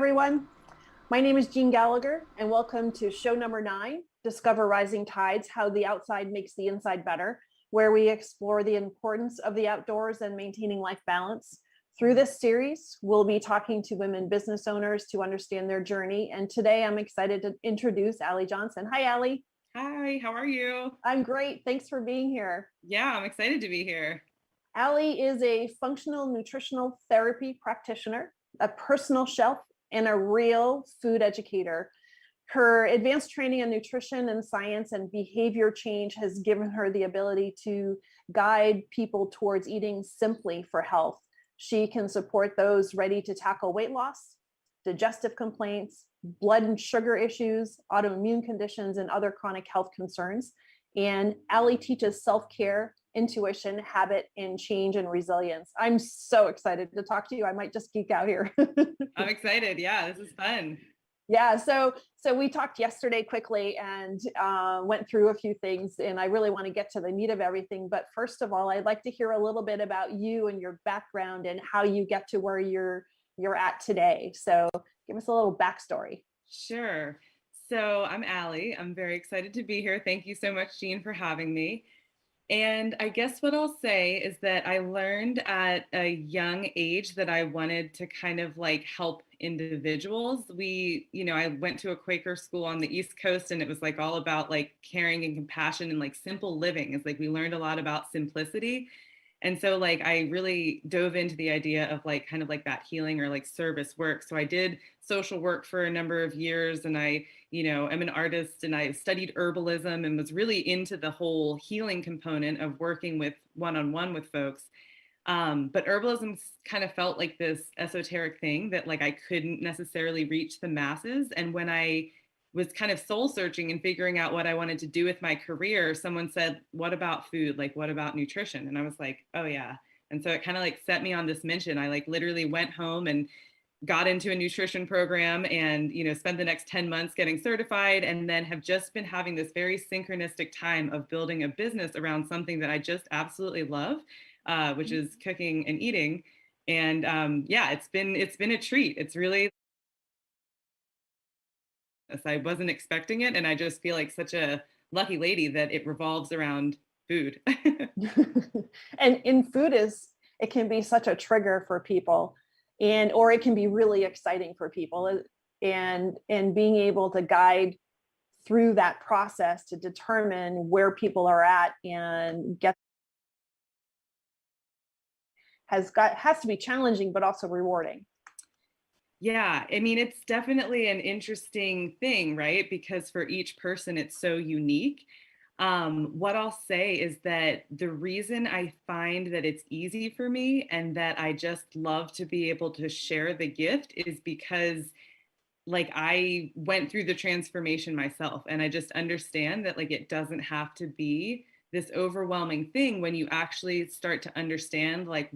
everyone. My name is Jean Gallagher, and welcome to show number 9, Discover Rising Tides, How the Outside Makes the Inside Better, where we explore the importance of the outdoors and maintaining life balance. Through this series, we'll be talking to women business owners to understand their journey. And today I'm excited to introduce Allie Johnson. Hi, Allie. Hi, how are you? I'm great. Thanks for being here. Yeah, I'm excited to be here. Allie is a functional nutritional therapy practitioner, a personal chef, and a real food educator. Her advanced training in nutrition and science and behavior change has given her the ability to guide people towards eating simply for health. She can support those ready to tackle weight loss, digestive complaints, blood and sugar issues, autoimmune conditions, and other chronic health concerns. And Allie teaches self-care, intuition, habit, and change and resilience. I'm so excited to talk to you. I might just geek out here. I'm excited. Yeah, this is fun. Yeah, so we talked yesterday quickly and went through a few things, and I really want to get to the meat of everything. But first of all, I'd like to hear a little bit about you and your background and how you get to where you're at today. So give us a little backstory. Sure. So I'm Allie. I'm very excited to be here. Thank you so much, Jean, for having me. And I guess what I'll say is that I learned at a young age that I wanted to kind of like help individuals. I went to a Quaker school on the East Coast, and it was like all about like caring and compassion and like simple living. It's like we learned a lot about simplicity. And so like I really dove into the idea of like kind of like that healing or like service work. So I did social work for a number of years, and I'm an artist, and I studied herbalism and was really into the whole healing component of working with one-on-one with folks. But herbalism kind of felt like this esoteric thing that like I couldn't necessarily reach the masses. And when I was kind of soul searching and figuring out what I wanted to do with my career, someone said, "What about food? Like, what about nutrition?" And I was like, "Oh yeah." And so it kind of like set me on this mission. I like literally went home and got into a nutrition program and, spent the next 10 months getting certified, and then have just been having this very synchronistic time of building a business around something that I just absolutely love, which is cooking and eating. And yeah, it's been a treat. It's really, I wasn't expecting it. And I just feel like such a lucky lady that it revolves around food. And in food it can be such a trigger for people, or it can be really exciting for people, and being able to guide through that process to determine where people are at and get has to be challenging but also rewarding. Yeah, I mean, it's definitely an interesting thing, right? Because for each person, it's so unique. What I'll say is that the reason I find that it's easy for me and that I just love to be able to share the gift is because like I went through the transformation myself, and I just understand that like it doesn't have to be this overwhelming thing when you actually start to understand like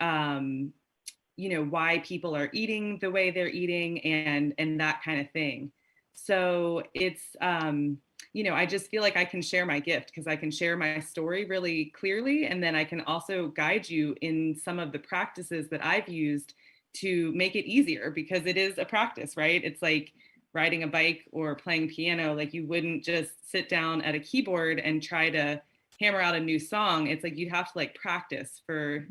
um, why people are eating the way they're eating, and that kind of thing. So it's I just feel like I can share my gift because I can share my story really clearly, and then I can also guide you in some of the practices that I've used to make it easier, because it is a practice, right? It's like riding a bike or playing piano. Like you wouldn't just sit down at a keyboard and try to hammer out a new song. It's like you have to like practice for,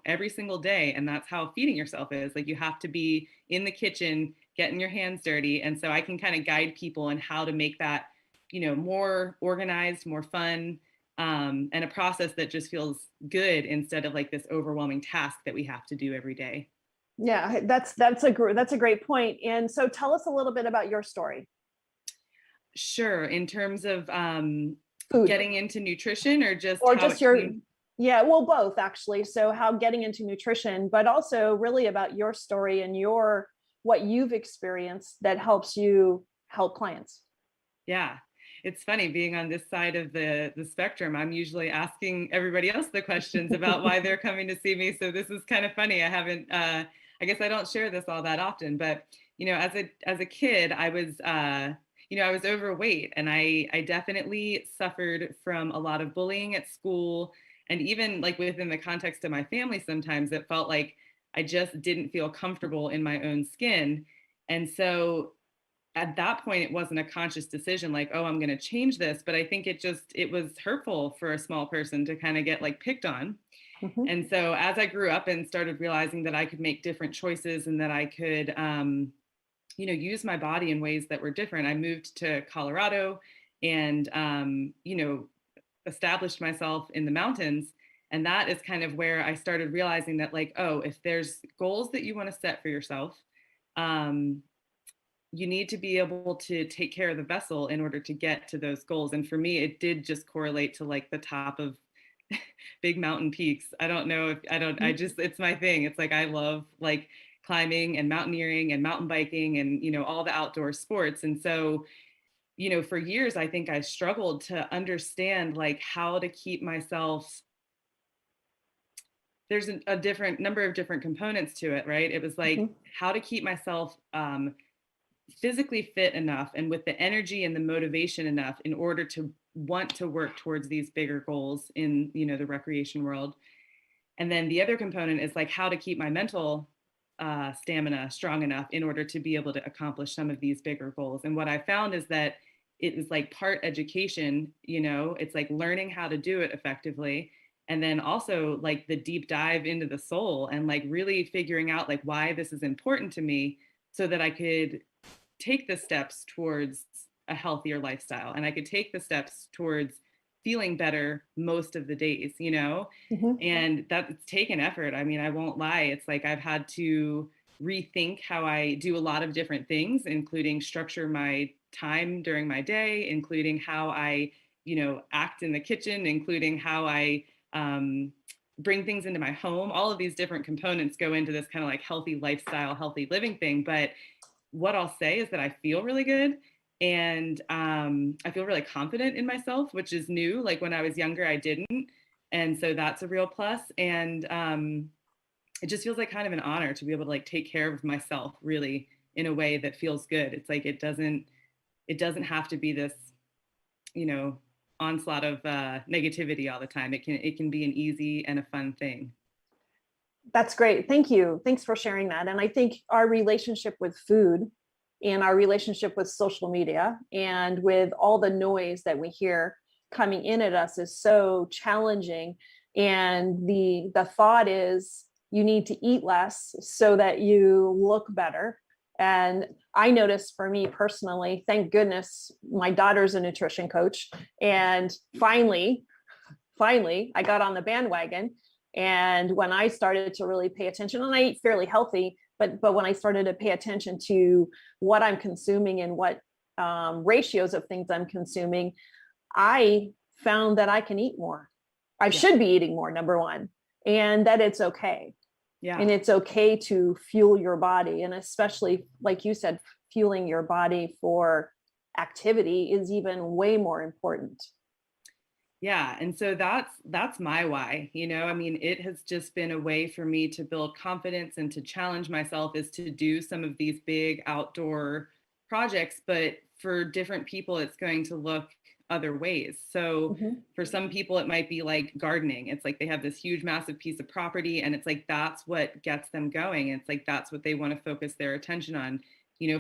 every single day. And that's how feeding yourself is. Like you have to be in the kitchen, getting your hands dirty. And so I can kind of guide people on how to make that, more organized, more fun, and a process that just feels good instead of like this overwhelming task that we have to do every day. Yeah, that's a great point. And so tell us a little bit about your story. Sure. In terms of Food. getting into nutrition, or just Or how just it your came. Yeah, well, both actually. So how getting into nutrition, but also really about your story and what you've experienced that helps you help clients. Yeah. It's funny being on this side of the spectrum. I'm usually asking everybody else the questions about why they're coming to see me. So this is kind of funny. I haven't, I guess I don't share this all that often, but as a kid, I was, I was overweight, and I definitely suffered from a lot of bullying at school. And even like within the context of my family, sometimes it felt like I just didn't feel comfortable in my own skin. And so at that point, it wasn't a conscious decision like, oh, I'm going to change this. But I think it was hurtful for a small person to kind of get like picked on. Mhm. And so as I grew up and started realizing that I could make different choices and that I could, use my body in ways that were different, I moved to Colorado and, established myself in the mountains. And that is kind of where I started realizing that, like, oh, if there's goals that you want to set for yourself, um, you need to be able to take care of the vessel in order to get to those goals. And for me, it did just correlate to like the top of big mountain peaks. I don't know if I don't, I just, it's my thing. It's like, I love like climbing and mountaineering and mountain biking and, all the outdoor sports. And so, for years, I think I struggled to understand like how to keep myself. There's a different number of different components to it, right? It was like Mhm. how to keep myself physically fit enough and with the energy and the motivation enough in order to want to work towards these bigger goals in the recreation world. And then the other component is like how to keep my mental stamina strong enough in order to be able to accomplish some of these bigger goals. And what I found is that it is like part education, it's like learning how to do it effectively. And then also like the deep dive into the soul and like really figuring out like why this is important to me so that I could take the steps towards a healthier lifestyle and I could take the steps towards feeling better most of the days, Mhm. and that's taken effort. I mean, I won't lie. It's like I've had to rethink how I do a lot of different things, including structure my time during my day, including how I, act in the kitchen, including how I bring things into my home. All of these different components go into this kind of like healthy lifestyle, healthy living thing. But what I'll say is that I feel really good and I feel really confident in myself, which is new. Like when I was younger, I didn't. And so that's a real plus. And it just feels like kind of an honor to be able to like take care of myself really in a way that feels good. It's like it doesn't have to be this, you know, onslaught of negativity all the time. It can be an easy and a fun thing. That's great. Thank you. Thanks for sharing that. And I think our relationship with food and our relationship with social media and with all the noise that we hear coming in at us is so challenging. And the thought is you need to eat less so that you look better. And I noticed for me personally, thank goodness my daughter's a nutrition coach. And finally, I got on the bandwagon. And when I started to really pay attention, and I eat fairly healthy, but when I started to pay attention to what I'm consuming and what ratios of things I'm consuming, I found that I can eat more. I Yeah. should be eating more, number one, and that it's okay. Yeah. And it's okay to fuel your body. And especially, like you said, fueling your body for activity is even way more important. Yeah, and so that's my why, I mean, it has just been a way for me to build confidence and to challenge myself is to do some of these big outdoor projects, but for different people it's going to look other ways. So Mhm. for some people it might be like gardening. It's like they have this huge massive piece of property and it's like that's what gets them going. It's like that's what they want to focus their attention on.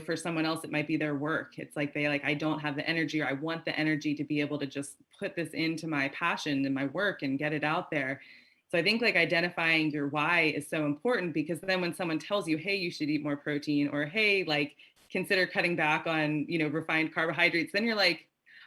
For someone else it might be their work. It's like they like I don't have the energy or I want the energy to be able to just put this into my passion and my work and get it out there. So I think like identifying your why is so important because then when someone tells you, hey, you should eat more protein or hey, like consider cutting back on, refined carbohydrates, then you're like,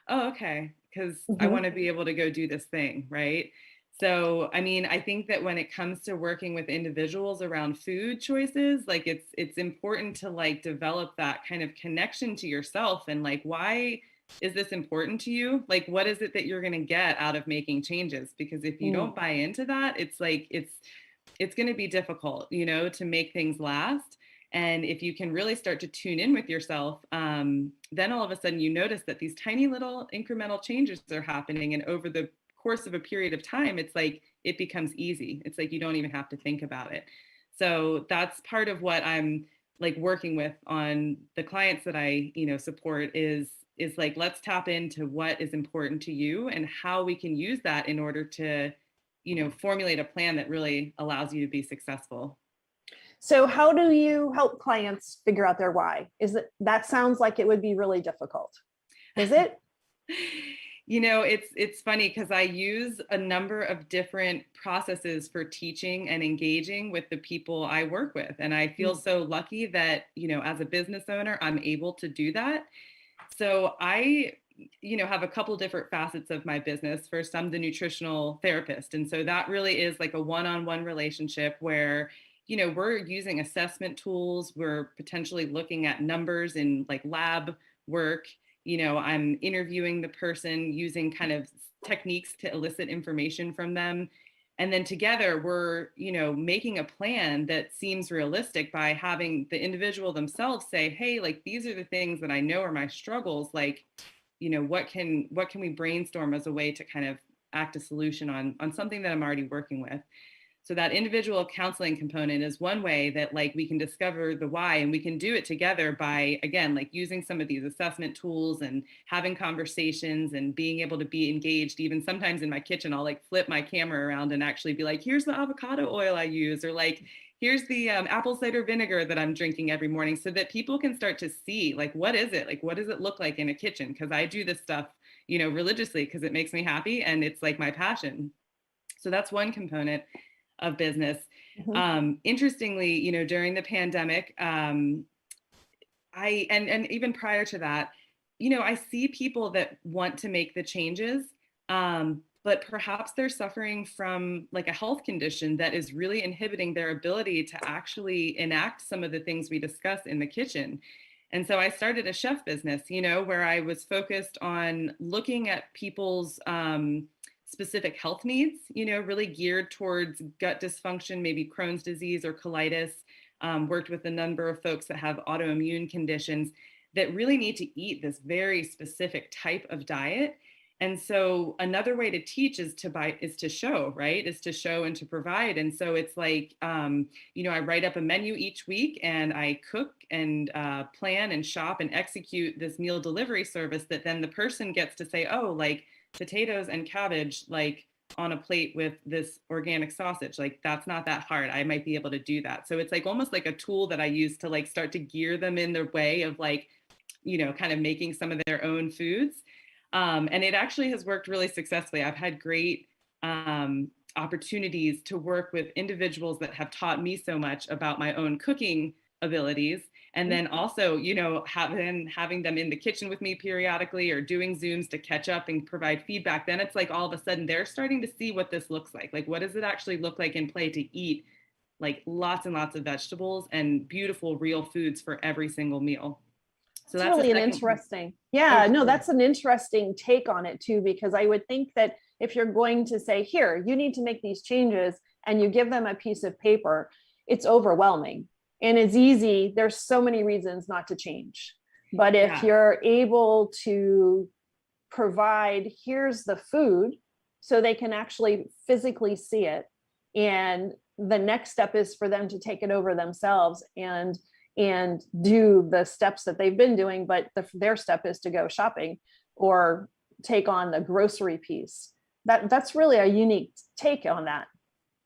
oh, okay, because I want Mhm. to be able to go do this thing, right? So, I mean, I think that when it comes to working with individuals around food choices, like it's important to like develop that kind of connection to yourself and like why is this important to you? Like what is it that you're going to get out of making changes? Because if you Mm. don't buy into that, it's like it's going to be difficult, to make things last. And if you can really start to tune in with yourself, then all of a sudden you notice that these tiny little incremental changes are happening. And over the course of a period of time, it's like it becomes easy. It's like you don't even have to think about it. So that's part of what I'm like working with on the clients that I, support is like let's tap into what is important to you and how we can use that in order to, formulate a plan that really allows you to be successful. So how do you help clients figure out their why? That sounds like it would be really difficult. Is it? It's funny because I use a number of different processes for teaching and engaging with the people I work with. And I feel so lucky that, as a business owner, I'm able to do that. So I, have a couple different facets of my business. First, I'm the nutritional therapist. And so that really is like a one-on-one relationship where, we're using assessment tools. We're potentially looking at numbers in like lab work. I'm interviewing the person using kind of techniques to elicit information from them. And then together we're, making a plan that seems realistic by having the individual themselves say, hey, like, these are the things that I know are my struggles. Like, what can we brainstorm as a way to kind of act a solution on something that I'm already working with. So that individual counseling component is one way that like we can discover the why, and we can do it together by, again, like using some of these assessment tools and having conversations and being able to be engaged. Even sometimes in my kitchen, I'll like flip my camera around and actually be like, here's the avocado oil I use, or like, here's the apple cider vinegar that I'm drinking every morning, so that people can start to see like, what is it? Like, what does it look like in a kitchen? Because I do this stuff, religiously because it makes me happy and it's like my passion. So that's one component of business. Interestingly, during the pandemic, and even prior to that, I see people that want to make the changes, but perhaps they're suffering from like a health condition that is really inhibiting their ability to actually enact some of the things we discuss in the kitchen. And so I started a chef business, where I was focused on looking at people's specific health needs, really geared towards gut dysfunction, maybe Crohn's disease or colitis. Worked with a number of folks that have autoimmune conditions that really need to eat this very specific type of diet. And so another way to teach is to show, right? Is to show and to provide. And so it's like, I write up a menu each week and I cook and plan and shop and execute this meal delivery service that then the person gets to say, oh, like, potatoes and cabbage, like on a plate with this organic sausage, like that's not that hard. I might be able to do that. So it's like almost like a tool that I use to like start to gear them in their way of like, kind of making some of their own foods. And it actually has worked really successfully. I've had great opportunities to work with individuals that have taught me so much about my own cooking abilities. And then also, having them in the kitchen with me periodically or doing Zooms to catch up and provide feedback. Then it's like all of a sudden they're starting to see what this looks like. Like, what does it actually look like in play to eat like lots and lots of vegetables and beautiful real foods for every single meal. So that's really an interesting. Yeah, no, that's an interesting take on it too, because I would think that if you're going to say, here, you need to make these changes, and you give them a piece of paper, it's overwhelming. And it's easy. There's so many reasons not to change. But if you're able to provide, here's the food, so they can actually physically see it. And the next step is for them to take it over themselves and do the steps that they've been doing. But their step is to go shopping or take on the grocery piece. That's really a unique take on that.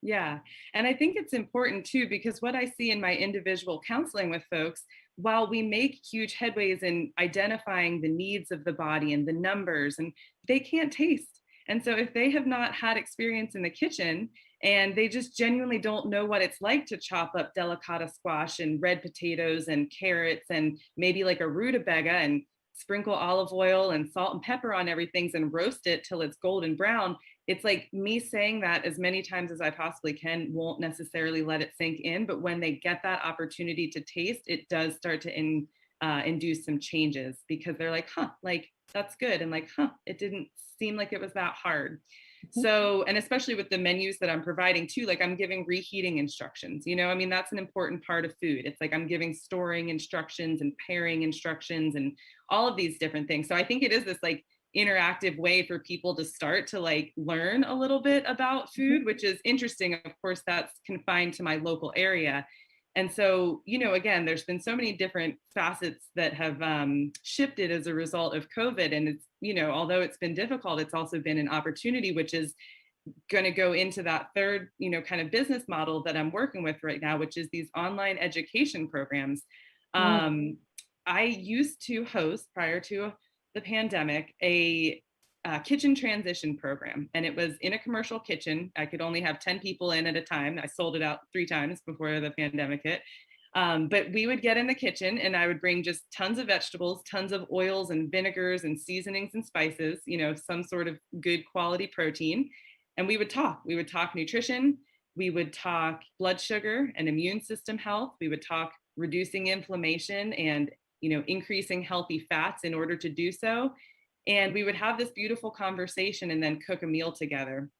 Yeah. And I think it's important too, because what I see in my individual counseling with folks, while we make huge headways in identifying the needs of the body and the numbers, and they can't taste. And so if they have not had experience in the kitchen and they just genuinely don't know what it's like to chop up delicata squash and red potatoes and carrots and maybe like a rutabaga and sprinkle olive oil and salt and pepper on everything and roast it till it's golden brown, it's like me saying that as many times as I possibly can won't necessarily let it sink in. But when they get that opportunity to taste, it does start to induce some changes, because they're like, huh, like that's good. And like, huh, it didn't seem like it was that hard. So, and especially with the menus that I'm providing too, like I'm giving reheating instructions, I mean, that's an important part of food. It's like I'm giving storing instructions and pairing instructions and all of these different things. So I think it is this like interactive way for people to start to like learn a little bit about food, which is interesting. Of course, that's confined to my local area. And so, again, there's been so many different facets that have shifted as a result of COVID. And it's, although it's been difficult, it's also been an opportunity, which is going to go into that third, kind of business model that I'm working with right now, which is these online education programs. Mm. I used to host, prior to the pandemic, a kitchen transition program, and it was in a commercial kitchen. I could only have 10 people in at a time. I sold it out 3 times before the pandemic hit. But we would get in the kitchen and I would bring just tons of vegetables, tons of oils and vinegars and seasonings and spices, some sort of good quality protein. And we would talk. We would talk nutrition. We would talk blood sugar and immune system health. We would talk reducing inflammation and, increasing healthy fats in order to do so. And we would have this beautiful conversation and then cook a meal together.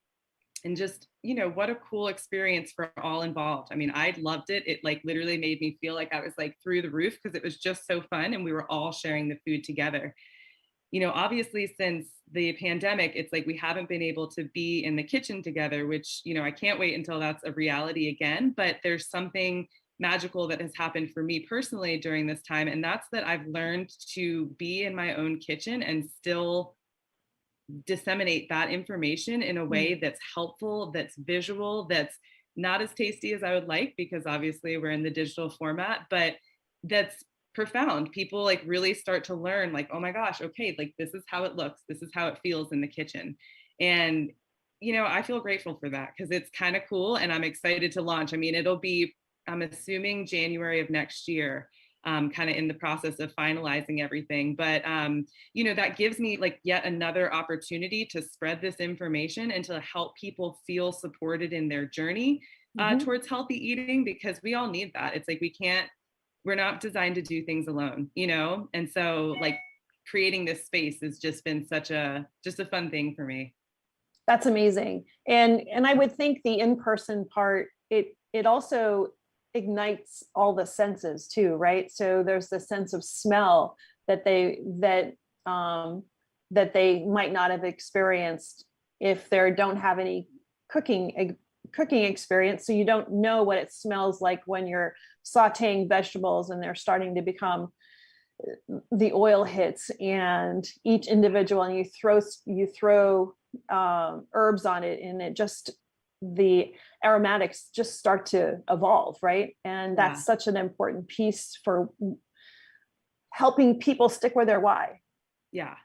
And just, what a cool experience for all involved. I mean, I loved it. It like literally made me feel like I was like through the roof because it was just so fun and we were all sharing the food together. Obviously since the pandemic, it's like we haven't been able to be in the kitchen together, which, I can't wait until that's a reality again. But there's something magical that has happened for me personally during this time. And that's that I've learned to be in my own kitchen and still disseminate that information in a way that's helpful, that's visual, that's not as tasty as I would like, because obviously we're in the digital format, but that's profound. People like really start to learn like, oh my gosh, okay, like this is how it looks. This is how it feels in the kitchen. And, I feel grateful for that because it's kind of cool and I'm excited to launch. I mean, it'll be, I'm assuming January of next year. Kind of in the process of finalizing everything. But, that gives me like yet another opportunity to spread this information and to help people feel supported in their journey towards healthy eating, because we all need that. It's like we're not designed to do things alone, And so like creating this space has just been just a fun thing for me. That's amazing. And I would think the in-person part, it also ignites all the senses too, right? So there's the sense of smell that they might not have experienced if they don't have any cooking experience. So you don't know what it smells like when you're sautéing vegetables and they're starting to become, the oil hits and each individual, and you throw herbs on it, and it just, the aromatics just start to evolve, right? And that's such an important piece for helping people stick with their why. Yeah,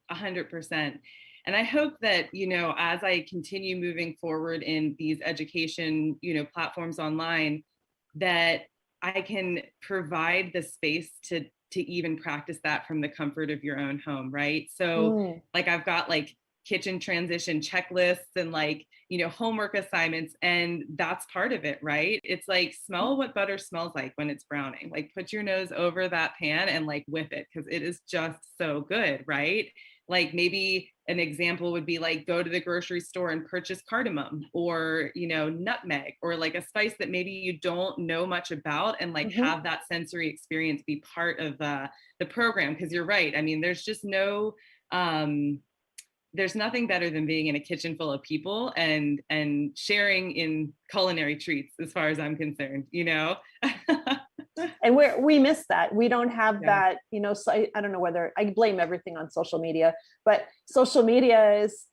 100%. And I hope that, as I continue moving forward in these education, platforms online, that I can provide the space to even practice that from the comfort of your own home, right? So like I've got like kitchen transition checklists and like, homework assignments, and that's part of it, right? It's like, smell what butter smells like when it's browning. Like put your nose over that pan and like whip it, because it is just so good, right? Like maybe an example would be like go to the grocery store and purchase cardamom or, nutmeg, or like a spice that maybe you don't know much about, and like have that sensory experience be part of the program. Because you're right. I mean, there's just there's nothing better than being in a kitchen full of people and sharing in culinary treats, as far as I'm concerned, And we miss that. We don't have that, so I don't know whether I blame everything on social media, but social media is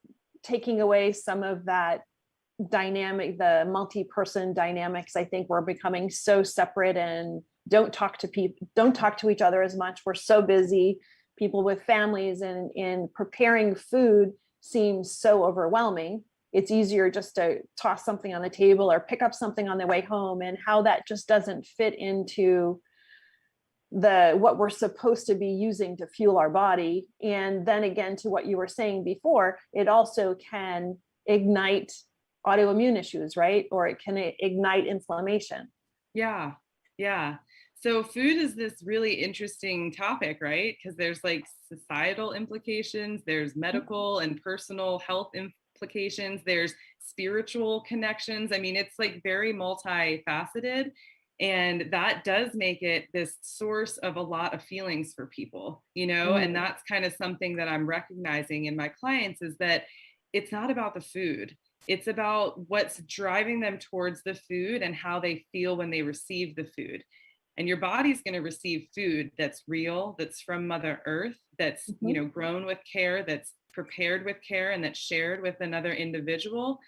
taking away some of that dynamic, the multi-person dynamics. I think we're becoming so separate and don't talk to each other as much. We're so busy. People with families, and in preparing food seems so overwhelming. It's easier just to toss something on the table or pick up something on the way home, and how that just doesn't fit into what we're supposed to be using to fuel our body. And then again, to what you were saying before, it also can ignite autoimmune issues, right? Or it can ignite inflammation. Yeah. So food is this really interesting topic, right? Because there's like societal implications, there's medical and personal health implications, there's spiritual connections. I mean, it's like very multifaceted. And that does make it this source of a lot of feelings for people, and that's kind of something that I'm recognizing in my clients, is that it's not about the food. It's about what's driving them towards the food and how they feel when they receive the food. and your body's going to receive food that's real, that's from Mother Earth, that's, you know, grown with care, that's prepared with care, and that's shared with another individual.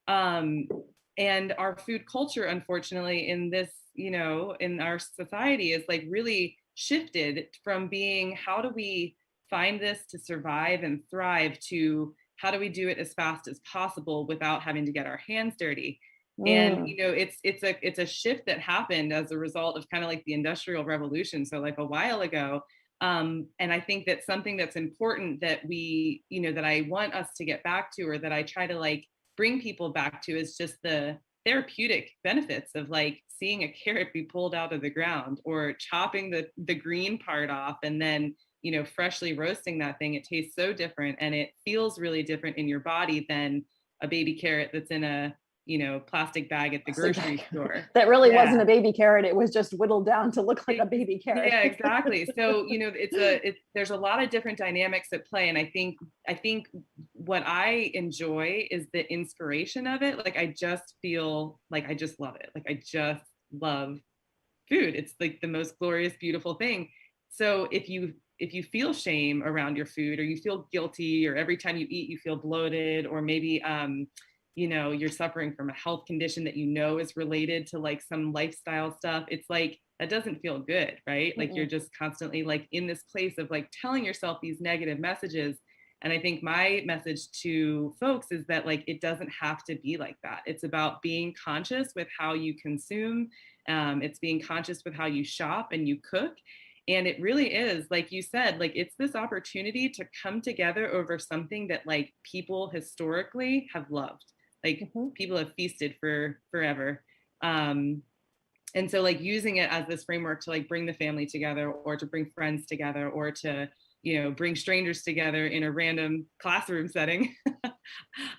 And our food culture, unfortunately, in this, you know, in our society is like really shifted from being, how do we find this to survive and thrive, to how do we do it as fast as possible without having to get our hands dirty. And you know, it's a shift that happened as a result of kind of like the Industrial Revolution, so like a while ago. And I think that something that's important that we, you know, that I want us to get back to, or that I try to like bring people back to, is just the therapeutic benefits of like seeing a carrot be pulled out of the ground, or chopping the green part off and then, you know, freshly roasting that thing. It tastes so different, and it feels really different in your body than a baby carrot that's in a, you know, plastic bag at the grocery store. That really Yeah. wasn't a baby carrot. It was just whittled down to look like a baby carrot. Yeah, exactly. So, you know, there's a lot of different dynamics at play. And I think what I enjoy is the inspiration of it. Like, I just feel like I just love it. Like, I just love food. It's like the most glorious, beautiful thing. So if you feel shame around your food, or you feel guilty, or every time you eat you feel bloated, or maybe you know, you're suffering from a health condition that you know is related to like some lifestyle stuff, it's like, that doesn't feel good, right? Like, you're just constantly like in this place of like telling yourself these negative messages. And I think my message to folks is that like, it doesn't have to be like that. It's about being conscious with how you consume. It's being conscious with how you shop and you cook. And it really is, like you said, like, it's this opportunity to come together over something that like people historically have loved. Like, people have feasted for forever. And so like using it as this framework to like bring the family together, or to bring friends together, or to, you know, bring strangers together in a random classroom setting.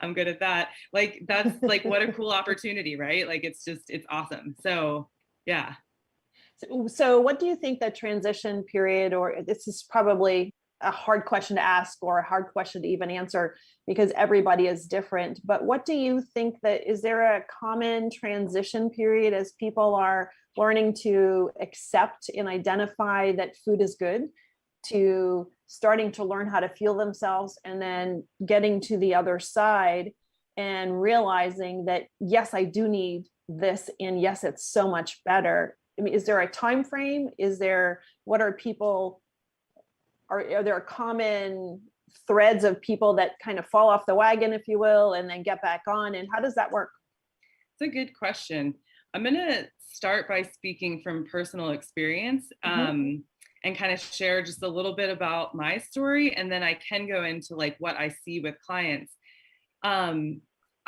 I'm good at that. Like, that's like, what a cool opportunity, right? Like, it's awesome. So yeah. So what do you think the transition period, or this is probably a hard question to ask, or a hard question to even answer, because everybody is different, but what do you think, that is there a common transition period as people are learning to accept and identify that food is good, to starting to learn how to feel themselves, and then getting to the other side and realizing that, yes, I do need this, and yes, it's so much better? I mean, is there a time frame? Is there, what are people, are there common threads of people that kind of fall off the wagon, if you will, and then get back on? And how does that work? It's a good question. I'm going to start by speaking from personal experience, and kind of share just a little bit about my story. And then I can go into like what I see with clients.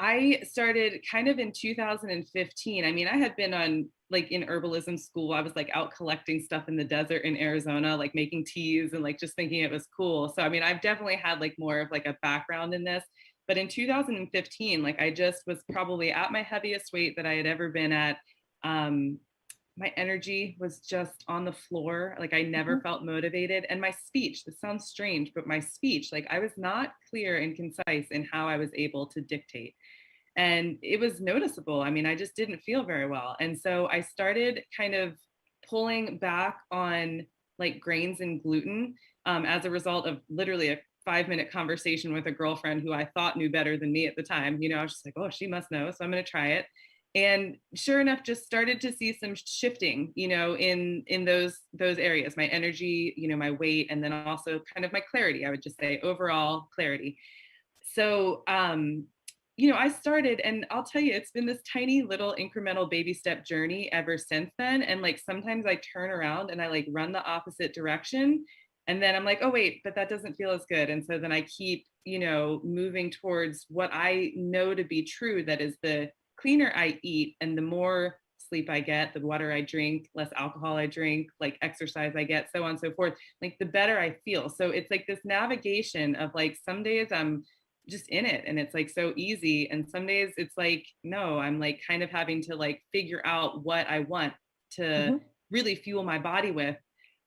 I started kind of in 2015. I mean, I had been on like in herbalism school. I was like out collecting stuff in the desert in Arizona, like making teas and like just thinking it was cool. So, I mean, I've definitely had like more of like a background in this. But in 2015, like, I just was probably at my heaviest weight that I had ever been at. My energy was just on the floor. Like, I never felt motivated. And my speech, this sounds strange, but my speech, like, I was not clear and concise in how I was able to dictate. And it was noticeable. I mean, I just didn't feel very well. And so I started kind of pulling back on like grains and gluten, as a result of literally a 5-minute conversation with a girlfriend who I thought knew better than me at the time. You know, I was just like, oh, she must know, so I'm going to try it. And sure enough, just started to see some shifting, you know, in those areas, my energy, you know, my weight, and then also kind of my clarity. I would just say overall clarity. So, you know, I started, and I'll tell you, it's been this tiny little incremental baby step journey ever since then. And like, sometimes I turn around and I like run the opposite direction. And then I'm like, oh, wait, but that doesn't feel as good. And so then I keep, you know, moving towards what I know to be true. That is, the cleaner I eat and the more sleep I get, the water I drink, less alcohol I drink, like exercise I get, so on and so forth, like the better I feel. So it's like this navigation of like, some days I'm just in it and it's like so easy, and some days it's like, no, I'm like kind of having to like figure out what I want to really fuel my body with.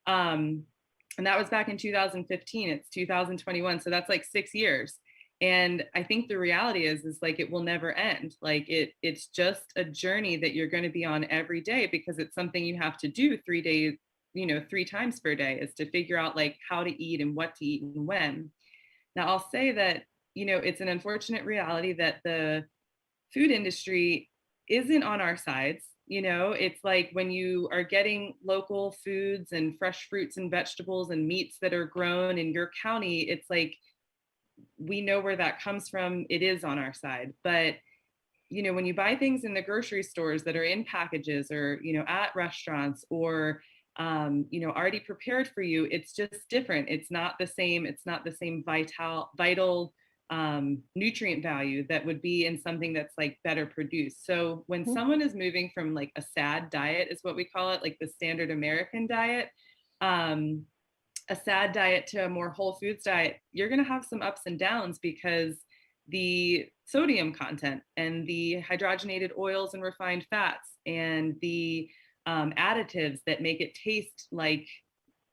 And that was back in 2015. It's 2021, so that's like 6 years. And I think the reality is like it will never end. Like it's just a journey that you're going to be on every day, because it's something you have to do 3 days, 3 times per day, is to figure out like how to eat and what to eat and when. Now I'll say that, it's an unfortunate reality that the food industry isn't on our sides. It's like when you are getting local foods and fresh fruits and vegetables and meats that are grown in your county, it's like we know where that comes from. It is on our side. But when you buy things in the grocery stores that are in packages, or at restaurants, or already prepared for you, it's just different. It's not the same vital nutrient value that would be in something that's like better produced. So when someone is moving from like a SAD diet, is what we call it, like the standard American diet, a SAD diet to a more whole foods diet, you're going to have some ups and downs, because the sodium content and the hydrogenated oils and refined fats and the additives that make it taste like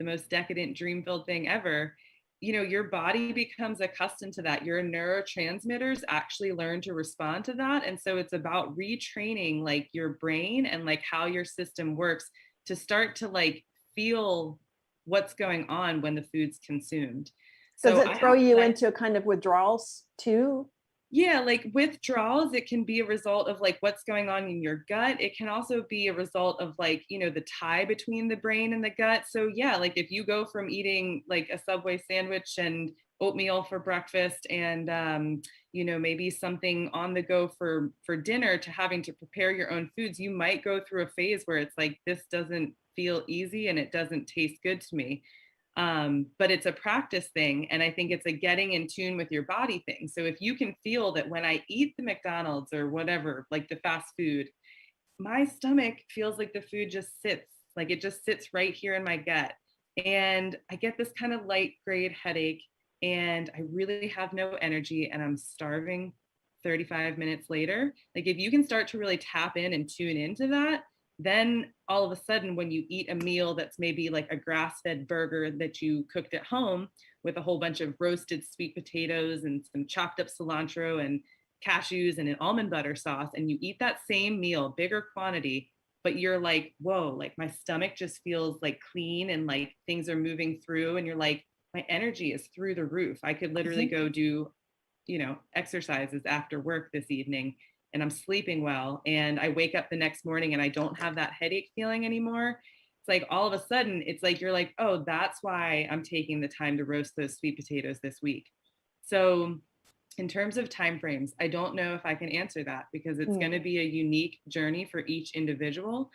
the most decadent dream-filled thing ever, your body becomes accustomed to that. Your neurotransmitters actually learn to respond to that. And so it's about retraining like your brain and like how your system works to start to like feel what's going on when the food's consumed. Does So it throw you into kind of withdrawals too? yeah, like withdrawals, it can be a result of like what's going on in your gut. It can also be a result of like, the tie between the brain and the gut. So yeah, like if you go from eating like a Subway sandwich and oatmeal for breakfast and maybe something on the go for dinner, to having to prepare your own foods, you might go through a phase where it's like, this doesn't feel easy and it doesn't taste good to me. But it's a practice thing. And I think it's a getting in tune with your body thing. So if you can feel that when I eat the McDonald's or whatever, like the fast food, my stomach feels like the food just sits, like it just sits right here in my gut. And I get this kind of light grade headache, and I really have no energy, and I'm starving 35 minutes later. Like if you can start to really tap in and tune into that, then all of a sudden when you eat a meal that's maybe like a grass-fed burger that you cooked at home with a whole bunch of roasted sweet potatoes and some chopped up cilantro and cashews and an almond butter sauce, and you eat that same meal, bigger quantity, but you're like, whoa, like my stomach just feels like clean and like things are moving through, and you're like, my energy is through the roof. I could literally go do exercises after work this evening, and I'm sleeping well, and I wake up the next morning and I don't have that headache feeling anymore. It's like all of a sudden, it's like you're like, oh, that's why I'm taking the time to roast those sweet potatoes this week. So in terms of timeframes, I don't know if I can answer that, because it's going to be a unique journey for each individual.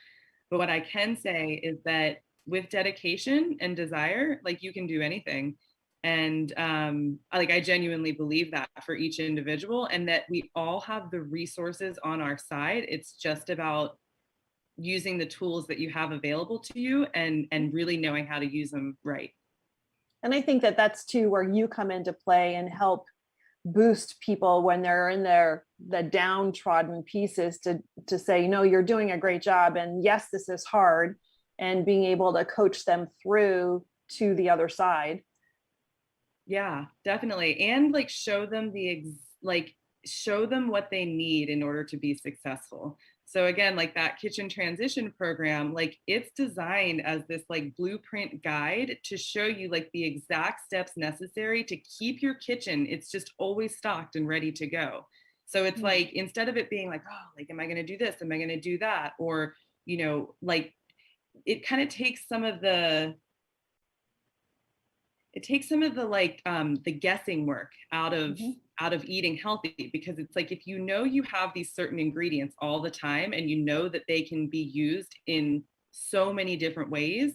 But what I can say is that with dedication and desire, like you can do anything. And I genuinely believe that for each individual, and that we all have the resources on our side. It's just about using the tools that you have available to you, and really knowing how to use them right. And I think that that's too where you come into play and help boost people when they're in the downtrodden pieces, to say, you're doing a great job, and yes, this is hard, and being able to coach them through to the other side. Yeah, definitely. And like show them show them what they need in order to be successful. So again, like that kitchen transition program, like it's designed as this like blueprint guide to show you like the exact steps necessary to keep your kitchen, it's just always stocked and ready to go. So it's like, instead of it being like, oh, like, am I going to do this? Am I going to do that? Or, like it kind of takes some of the the guessing work out of eating healthy, because it's like, if you have these certain ingredients all the time, and that they can be used in so many different ways,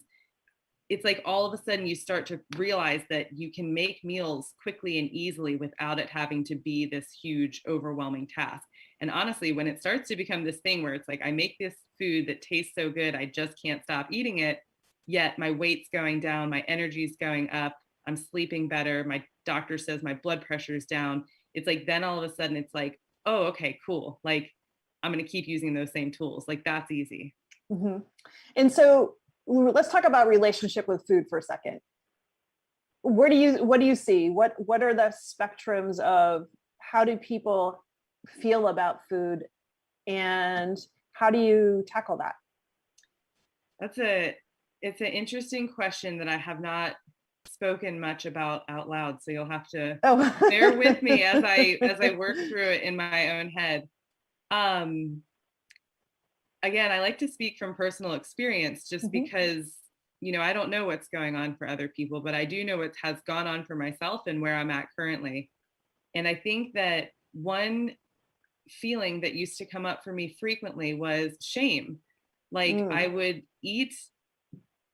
it's like all of a sudden you start to realize that you can make meals quickly and easily without it having to be this huge overwhelming task. And honestly, when it starts to become this thing where it's like, I make this food that tastes so good, I just can't stop eating it, yet my weight's going down, my energy's going up, I'm sleeping better, my doctor says my blood pressure is down. It's like, then all of a sudden it's like, oh, okay, cool. Like, I'm going to keep using those same tools. Like, that's easy. And so let's talk about relationship with food for a second. what do you see? What are the spectrums of how do people feel about food, and how do you tackle that? It's an interesting question that I have not spoken much about out loud. So you'll have to Oh. bear with me as I work through it in my own head. Um, Again, I like to speak from personal experience just Mhm. because, I don't know what's going on for other people, but I do know what has gone on for myself and where I'm at currently. And I think that one feeling that used to come up for me frequently was shame. Like I Mm. would eat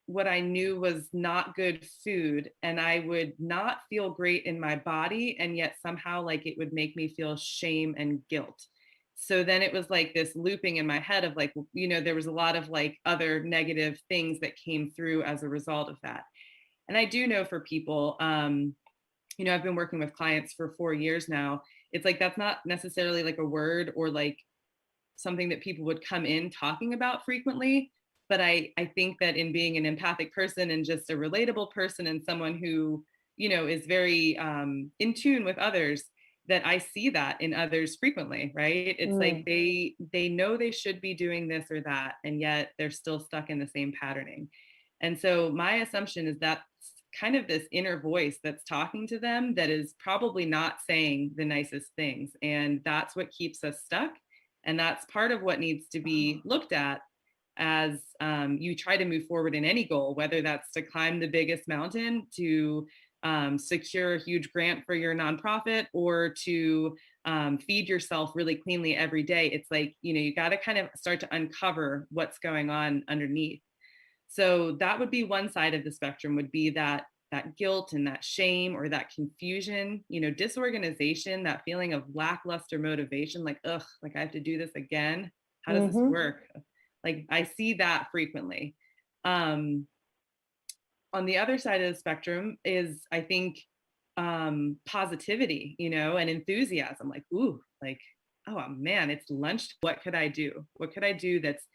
what I knew was not good food and I would not feel great in my body. And yet somehow like it would make me feel shame and guilt. So then it was like this looping in my head of like, there was a lot of like other negative things that came through as a result of that. And I do know for people, I've been working with clients for 4 years now. It's like that's not necessarily like a word or like something that people would come in talking about frequently. But I think that in being an empathic person and just a relatable person and someone who, is very in tune with others, that I see that in others frequently, right? It's like Mm. they know they should be doing this or that, and yet they're still stuck in the same patterning. And so my assumption is that kind of this inner voice that's talking to them that is probably not saying the nicest things. And that's what keeps us stuck. And that's part of what needs to be looked at as you try to move forward in any goal, whether that's to climb the biggest mountain, to secure a huge grant for your nonprofit, or to feed yourself really cleanly every day. It's like, you got to kind of start to uncover what's going on underneath. So that would be one side of the spectrum, would be that guilt and that shame or that confusion, disorganization, that feeling of lackluster motivation, like, ugh, like I have to do this again. How does this Mhm. work? Like I see that frequently. Um, on the other side of the spectrum is, I think, positivity, and enthusiasm, like, ooh, like, oh man, it's lunch. What could I do? What could I do that's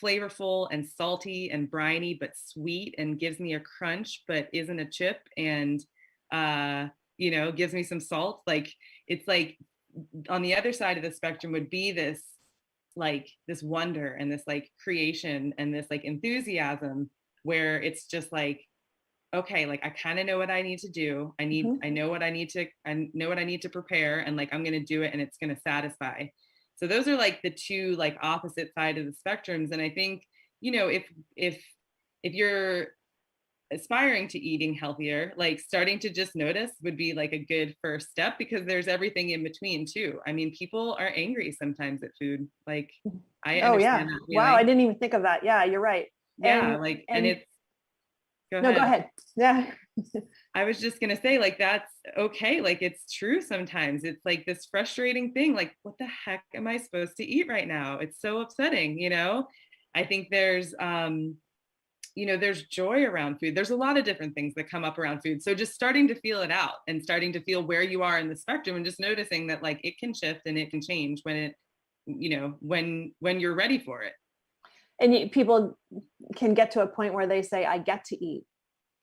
flavorful and salty and briny, but sweet and gives me a crunch, but isn't a chip and, gives me some salt? Like, it's like on the other side of the spectrum would be this, like, this wonder and this like creation and this like enthusiasm where it's just like, okay, like I kind of know what I need to do. Mhm. I know what I need to prepare, and like I'm going to do it and it's going to satisfy. So those are like the two like opposite side of the spectrums. And I think, if if you're aspiring to eating healthier, like starting to just notice would be like a good first step, because there's everything in between too. I mean, people are angry sometimes at food. Like I Oh yeah. understand that Wow, I feeling. didn't even think of that. Yeah, you're right. Yeah, And like, and and it's, go no, go ahead. ahead. Yeah. I was just going to say, like, that's okay. Like, it's true sometimes. It's like this frustrating thing. Like, what the heck am I supposed to eat right now? It's so upsetting. I think there's joy around food. There's a lot of different things that come up around food. So just starting to feel it out and starting to feel where you are in the spectrum, and just noticing that like it can shift and it can change when you're ready for it. And people can get to a point where they say, I get to eat.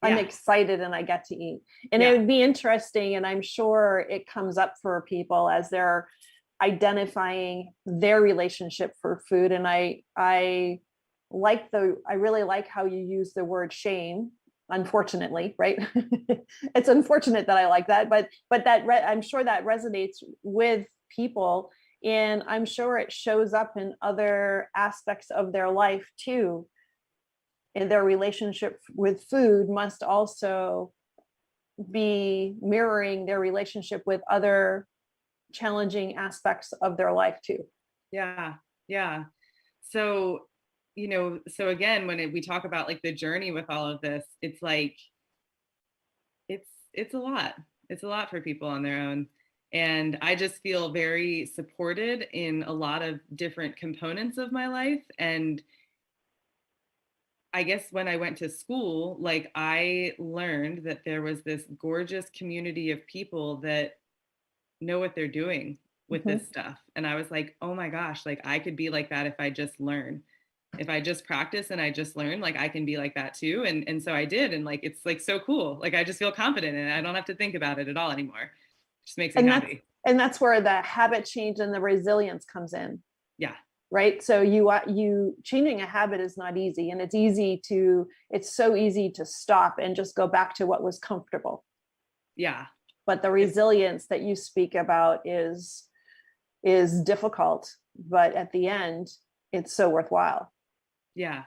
I'm Yeah. excited and I get to eat. And it Yeah. would be interesting, and I'm sure it comes up for people as they're identifying their relationship for food. And I really like how you use the word shame. Unfortunately, right? It's unfortunate that I like that, but I'm sure that resonates with people, and I'm sure it shows up in other aspects of their life too. And their relationship with food must also be mirroring their relationship with other challenging aspects of their life too. Yeah. Yeah. So, so again, when we talk about like the journey with all of this, it's like it's a lot. It's a lot for people on their own. And I just feel very supported in a lot of different components of my life. And I guess when I went to school, like I learned that there was this gorgeous community of people that know what they're doing with Mhm. this stuff. And I was like, oh my gosh, like I could be like that if I just learn. if I just practice and I just learn, like I can be like that too. And so I did. And like, it's like so cool. Like I just feel confident and I don't have to think about it at all anymore. It just makes me And that's happy. and that's where the habit change and the resilience comes in. Yeah. Right. So you changing a habit is not easy, and it's so easy to stop and just go back to what was comfortable. Yeah. But the It's, resilience that you speak about is difficult, but at the end, it's so worthwhile. yeah,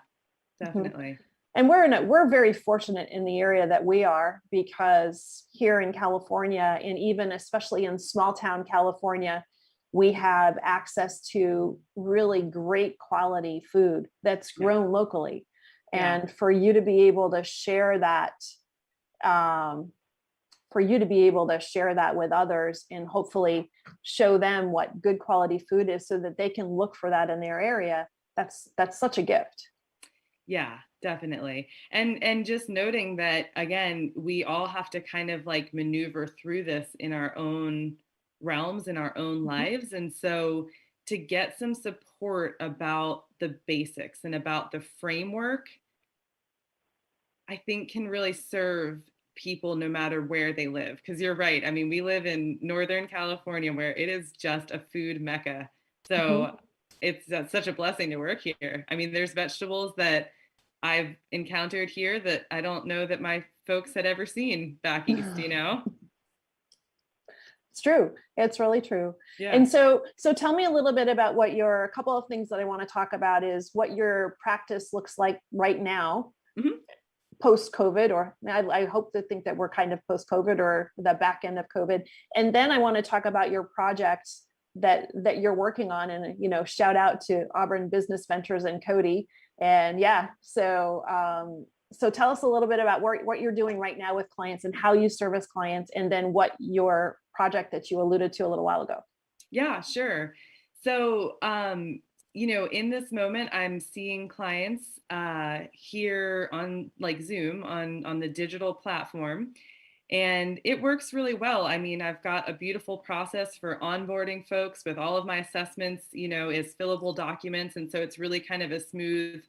Mhm. definitely. And we're very fortunate in the area that we are, because here in California, and even especially in small town California, we have access to really great quality food that's Yeah. grown locally. Yeah. And for you to be able to share that, um, with others, and hopefully show them what good quality food is so that they can look for that in their area, that's such a gift. Yeah, definitely. And just noting that again, we all have to kind of like maneuver through this in our own realms, in our own Mhm. lives. And so to get some support about the basics and about the framework, I think can really serve people no matter where they live. Because you're right. I mean, we live in Northern California where it is just a food mecca. Mhm. So it's such a blessing to work here. I mean, there's vegetables that I've encountered here that I don't know that my folks had ever seen back east, you know? It's true. It's really true. Yeah. And so tell me a little bit about a couple of things that I want to talk about is what your practice looks like right now, Mhm. post COVID, or I hope to think that we're kind of post COVID or the back end of COVID. And then I want to talk about your projects that you're working on, and shout out to Auburn Business Ventures and Cody. And yeah, so tell us a little bit about what you're doing right now with clients and how you service clients, and then what your project that you alluded to a little while ago. Yeah, sure. So, in this moment, I'm seeing clients here on like Zoom on the digital platform, and it works really well. I mean, I've got a beautiful process for onboarding folks with all of my assessments, is fillable documents, and so it's really kind of a smooth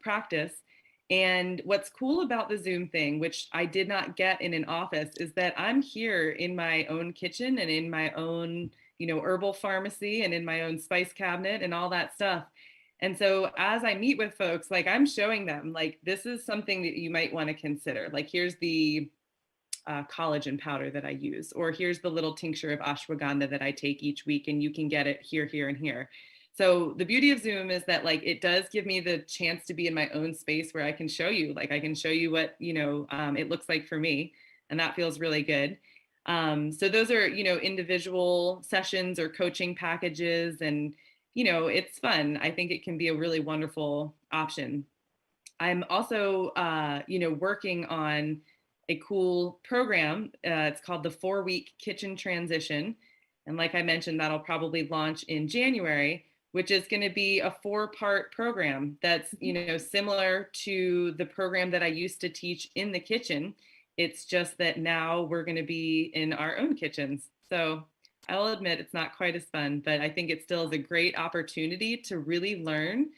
practice. And what's cool about the Zoom thing, which I did not get in an office, is that I'm here in my own kitchen and in my own herbal pharmacy and in my own spice cabinet and all that stuff. And so as I meet with folks, like I'm showing them, like, this is something that you might want to consider. Like, here's the collagen powder that I use, or here's the little tincture of ashwagandha that I take each week, and you can get it here, here, and here. So the beauty of Zoom is that like it does give me the chance to be in my own space where I can show you, like I can show you what it looks like for me, and that feels really good. So those are individual sessions or coaching packages, and it's fun. I think it can be a really wonderful option. I'm also working on a cool program. It's called the 4-week kitchen transition. And like I mentioned, that'll probably launch in January, which is going to be a 4-part program that's, similar to the program that I used to teach in the kitchen. It's just that now we're going to be in our own kitchens. So I'll admit it's not quite as fun, but I think it still is a great opportunity to really learn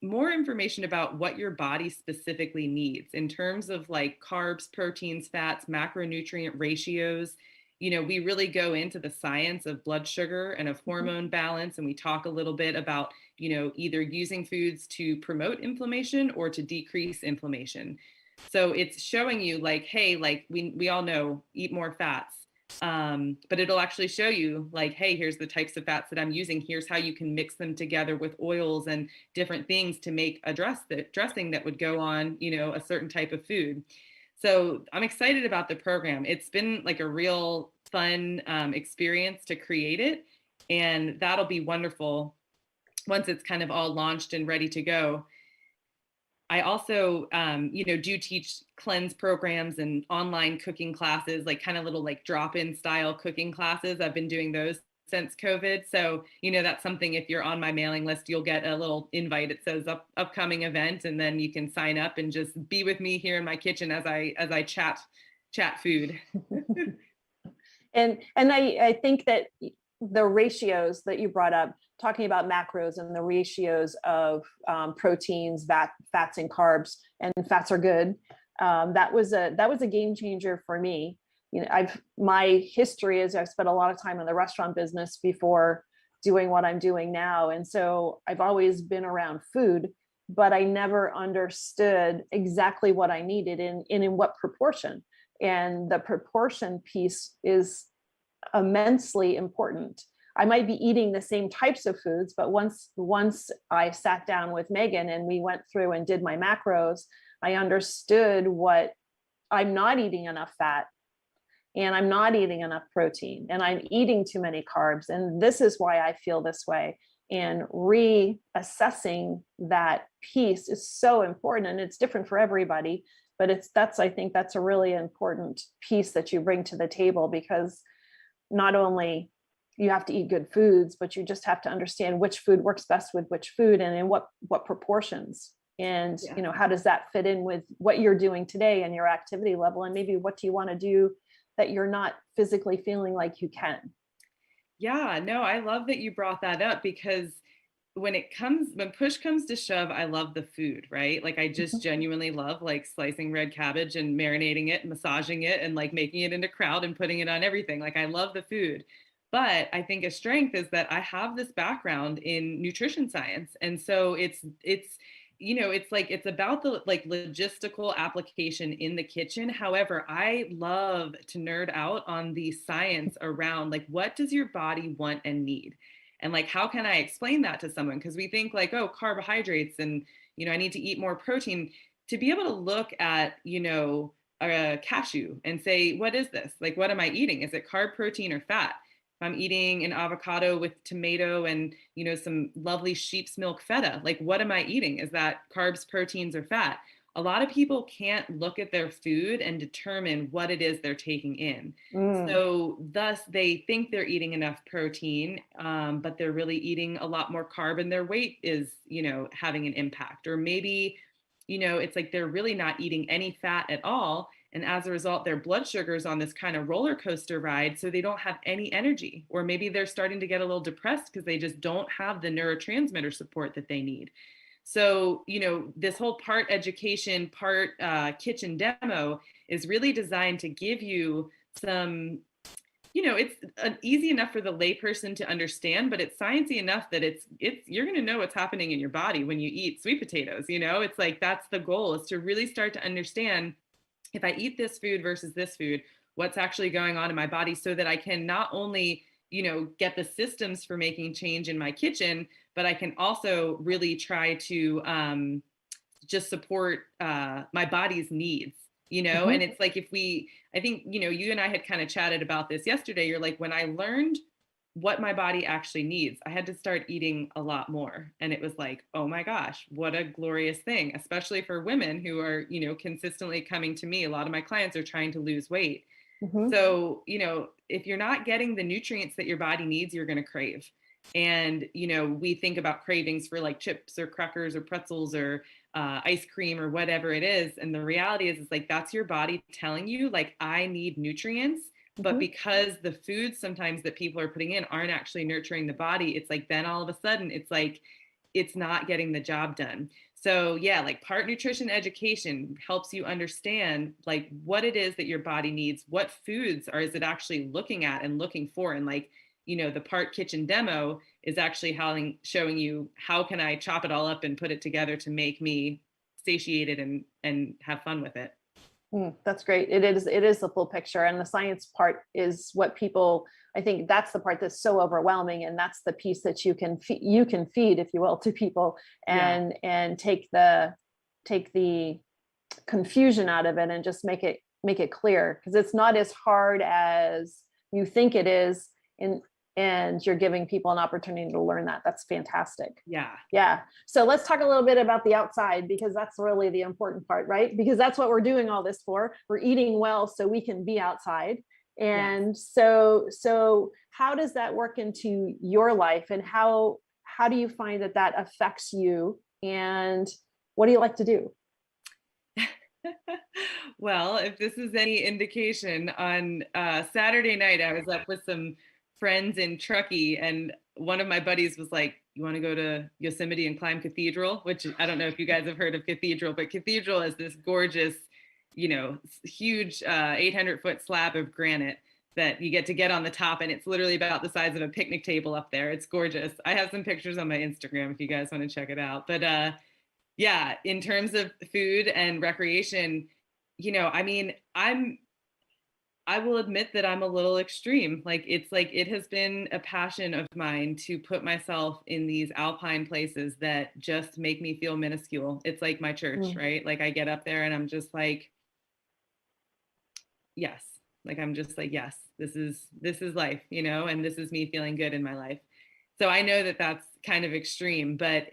more information about what your body specifically needs in terms of like carbs, proteins, fats, macronutrient ratios. We really go into the science of blood sugar and of hormone balance, and we talk a little bit about, either using foods to promote inflammation or to decrease inflammation. So it's showing you like, hey, like we all know, eat more fats. But it'll actually show you like, hey, here's the types of fats that I'm using. Here's how you can mix them together with oils and different things to make a dressing that would go on, a certain type of food. So I'm excited about the program. It's been like a real fun experience to create it. And that'll be wonderful once it's kind of all launched and ready to go. I also, do teach cleanse programs and online cooking classes, like kind of little like drop-in style cooking classes. I've been doing those since COVID. So, that's something, if you're on my mailing list, you'll get a little invite. It says upcoming event, and then you can sign up and just be with me here in my kitchen as I chat food. And I think that the ratios that you brought up, talking about macros and the ratios of proteins, fats, and carbs, and fats are good. That was a game changer for me. You know, my history is I've spent a lot of time in the restaurant business before doing what I'm doing now, and so I've always been around food, but I never understood exactly what I needed in what proportion. And the proportion piece is immensely important. I might be eating the same types of foods, but once I sat down with Megan and we went through and did my macros, I understood what I'm not eating enough fat, and I'm not eating enough protein, and I'm eating too many carbs, and this is why I feel this way. And reassessing that piece is so important, and it's different for everybody, but I think that's a really important piece that you bring to the table, because not only you have to eat good foods, but you just have to understand which food works best with which food and in what proportions. And, Yeah. you know, how does that fit in with what you're doing today and your activity level? And maybe what do you want to do that you're not physically feeling like you can? Yeah, no, I love that you brought that up, because when push comes to shove, I love the food, right? Like I just genuinely love like slicing red cabbage and marinating it, massaging it, and like making it into kraut and putting it on everything. Like I love the food. But I think a strength is that I have this background in nutrition science. And so it's like it's about the like logistical application in the kitchen. However, I love to nerd out on the science around like what does your body want and need? And like how can I explain that to someone? Because we think like, oh, carbohydrates and I need to eat more protein. To be able to look at, a cashew and say, what is this? Like, what am I eating? Is it carb, protein, or fat? If I'm eating an avocado with tomato and, some lovely sheep's milk feta, like what am I eating? Is that carbs, proteins, or fat? A lot of people can't look at their food and determine what it is they're taking in. So thus they think they're eating enough protein, but they're really eating a lot more carb, and their weight is, having an impact. Or maybe, it's like they're really not eating any fat at all. And as a result, their blood sugar is on this kind of roller coaster ride. So they don't have any energy. Or maybe they're starting to get a little depressed because they just don't have the neurotransmitter support that they need. So, this whole part education, part kitchen demo is really designed to give you some, it's easy enough for the layperson to understand, but it's sciencey enough that you're going to know what's happening in your body when you eat sweet potatoes. It's like that's the goal, is to really start to understand, if I eat this food versus this food, what's actually going on in my body, so that I can not only, get the systems for making change in my kitchen, but I can also really try to just support my body's needs, and it's like I think, you and I had kind of chatted about this yesterday. You're like, when I learned what my body actually needs, I had to start eating a lot more. And it was like, oh my gosh, what a glorious thing, especially for women who are, consistently coming to me. A lot of my clients are trying to lose weight. So, if you're not getting the nutrients that your body needs, you're going to crave. And, we think about cravings for like chips or crackers or pretzels or ice cream or whatever it is. And the reality is like, that's your body telling you, like, I need nutrients. But because the foods sometimes that people are putting in aren't actually nurturing the body, it's like, then all of a sudden it's like, it's not getting the job done. So yeah, like part nutrition education helps you understand like what it is that your body needs, what foods is it actually looking at and looking for. And like, the part kitchen demo is actually showing you how can I chop it all up and put it together to make me satiated and have fun with it. That's great. It is the full picture, and the science part is what people, I think that's the part that's so overwhelming, and that's the piece that you can feed, if you will, to people, and take the confusion out of it and just make it clear, because it's not as hard as you think it is, and you're giving people an opportunity to learn that. That's fantastic. Yeah. So let's talk a little bit about the outside, because that's really the important part, right? Because that's what we're doing all this for. We're eating well so we can be outside. And so how does that work into your life, and how do you find that affects you, and what do you like to do? Well, if this is any indication, on Saturday night, I was up with some friends in Truckee, and one of my buddies was like, you want to go to Yosemite and climb Cathedral? Which I don't know if you guys have heard of Cathedral, but Cathedral is this gorgeous, huge 800-foot slab of granite that you get on the top, and it's literally about the size of a picnic table up there. It's gorgeous. I have some pictures on my Instagram if you guys want to check it out. But yeah, in terms of food and recreation, I mean, I will admit that I'm a little extreme. Like it has been a passion of mine to put myself in these alpine places that just make me feel minuscule. It's like my church, right? Like I get up there and I'm just like, yes. Like I'm just like, yes, this is life, and this is me feeling good in my life. So I know that that's kind of extreme, but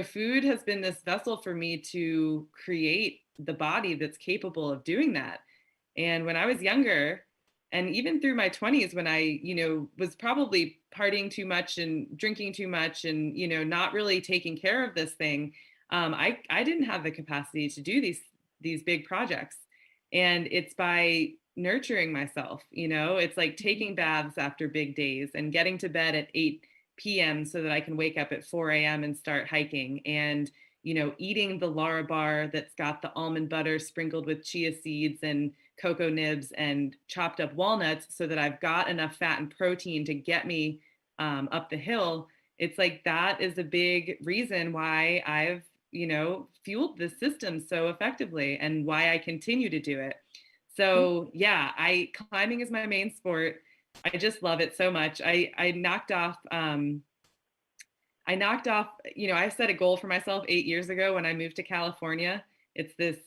food has been this vessel for me to create the body that's capable of doing that. And when I was younger, and even through my 20s, when I, was probably partying too much and drinking too much and, not really taking care of this thing, I didn't have the capacity to do these big projects. And it's by nurturing myself, it's like taking baths after big days and getting to bed at 8 p.m. so that I can wake up at 4 a.m. and start hiking, and eating the Lara bar that's got the almond butter sprinkled with chia seeds and cocoa nibs and chopped up walnuts so that I've got enough fat and protein to get me up the hill. It's like that is a big reason why I've, fueled the system so effectively and why I continue to do it. So yeah, climbing is my main sport. I just love it so much. I knocked off, I set a goal for myself 8 years ago when I moved to California. It's this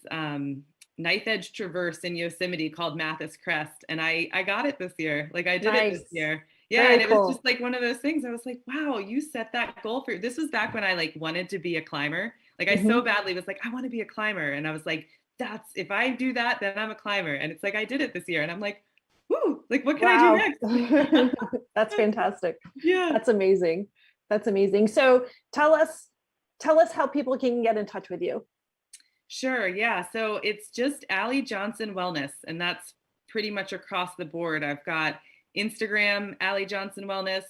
knife edge traverse in Yosemite called Mathis Crest. And I got it this year. Like I did it this year. Yeah. Very and it cool. was just like one of those things. I was like, wow, you set that goal for, this was back when I like wanted to be a climber. Like I so badly was like, I want to be a climber. And I was like, if I do that, then I'm a climber. And it's like, I did it this year. And I'm like, whoo, like what can I do next? That's fantastic. Yeah. That's amazing. That's amazing. So tell us how people can get in touch with you. Sure. Yeah. So it's just Allie Johnson Wellness, and that's pretty much across the board. I've got Instagram, Allie Johnson Wellness.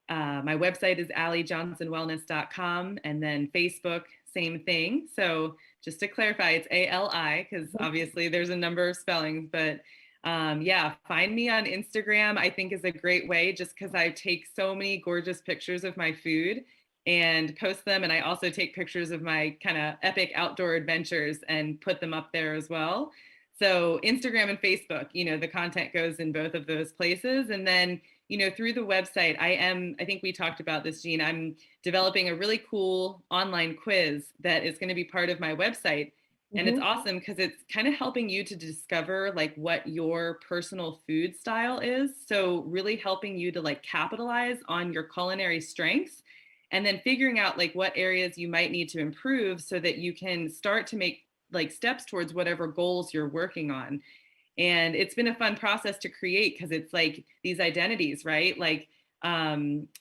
My website is alliejohnsonwellness.com, and then Facebook, same thing. So just to clarify, it's ALI, because obviously there's a number of spellings, but yeah, find me on Instagram, I think is a great way, just because I take so many gorgeous pictures of my food and post them. And I also take pictures of my kind of epic outdoor adventures and put them up there as well. So Instagram and Facebook, the content goes in both of those places. And then, through the website, I think we talked about this, Jean, I'm developing a really cool online quiz that is going to be part of my website. And it's awesome because it's kind of helping you to discover like what your personal food style is. So really helping you to like capitalize on your culinary strengths, and then figuring out like what areas you might need to improve so that you can start to make like steps towards whatever goals you're working on. And it's been a fun process to create because it's like these identities, right? Like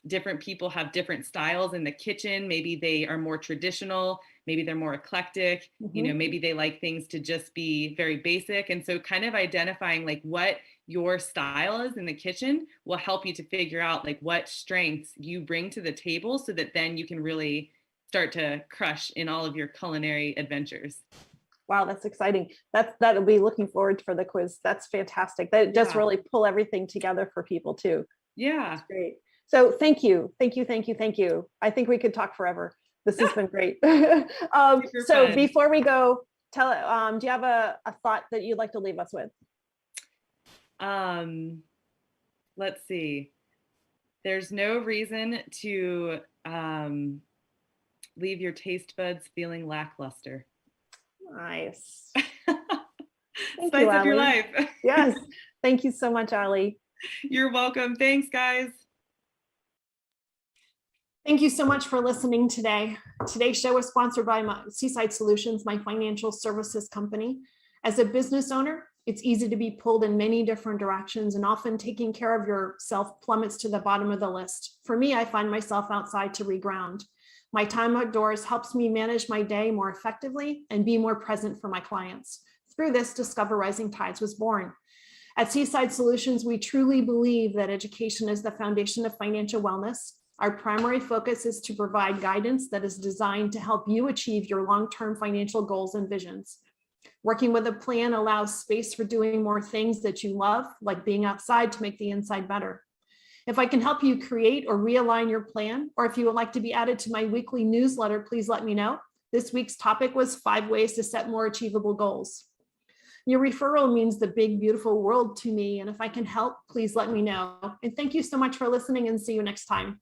different people have different styles in the kitchen. Maybe they are more traditional, maybe they're more eclectic, maybe they like things to just be very basic. And so kind of identifying like what your style is in the kitchen will help you to figure out like what strengths you bring to the table so that then you can really start to crush in all of your culinary adventures. Wow, that's exciting. That'll be looking forward for the quiz. That's fantastic. That just really pull everything together for people too. Yeah. That's great. So thank you. I think we could talk forever. This has been great. So before we go, do you have a thought that you'd like to leave us with? Let's see. There's no reason to leave your taste buds feeling lackluster. Nice. Spice up your life. Yes. Thank you so much, Allie. You're welcome. Thanks, guys. Thank you so much for listening today. Today's show is sponsored by Seaside Solutions, my financial services company. As a business owner, it's easy to be pulled in many different directions, and often taking care of yourself plummets to the bottom of the list. For me, I find myself outside to reground. My time outdoors helps me manage my day more effectively and be more present for my clients. Through this, Discover Rising Tides was born. At Seaside Solutions, we truly believe that education is the foundation of financial wellness. Our primary focus is to provide guidance that is designed to help you achieve your long-term financial goals and visions. Working with a plan allows space for doing more things that you love, like being outside to make the inside better. If I can help you create or realign your plan, or if you would like to be added to my weekly newsletter, please let me know. This week's topic was 5 ways to set more achievable goals. Your referral means the big, beautiful world to me. And if I can help, please let me know. And thank you so much for listening, and see you next time.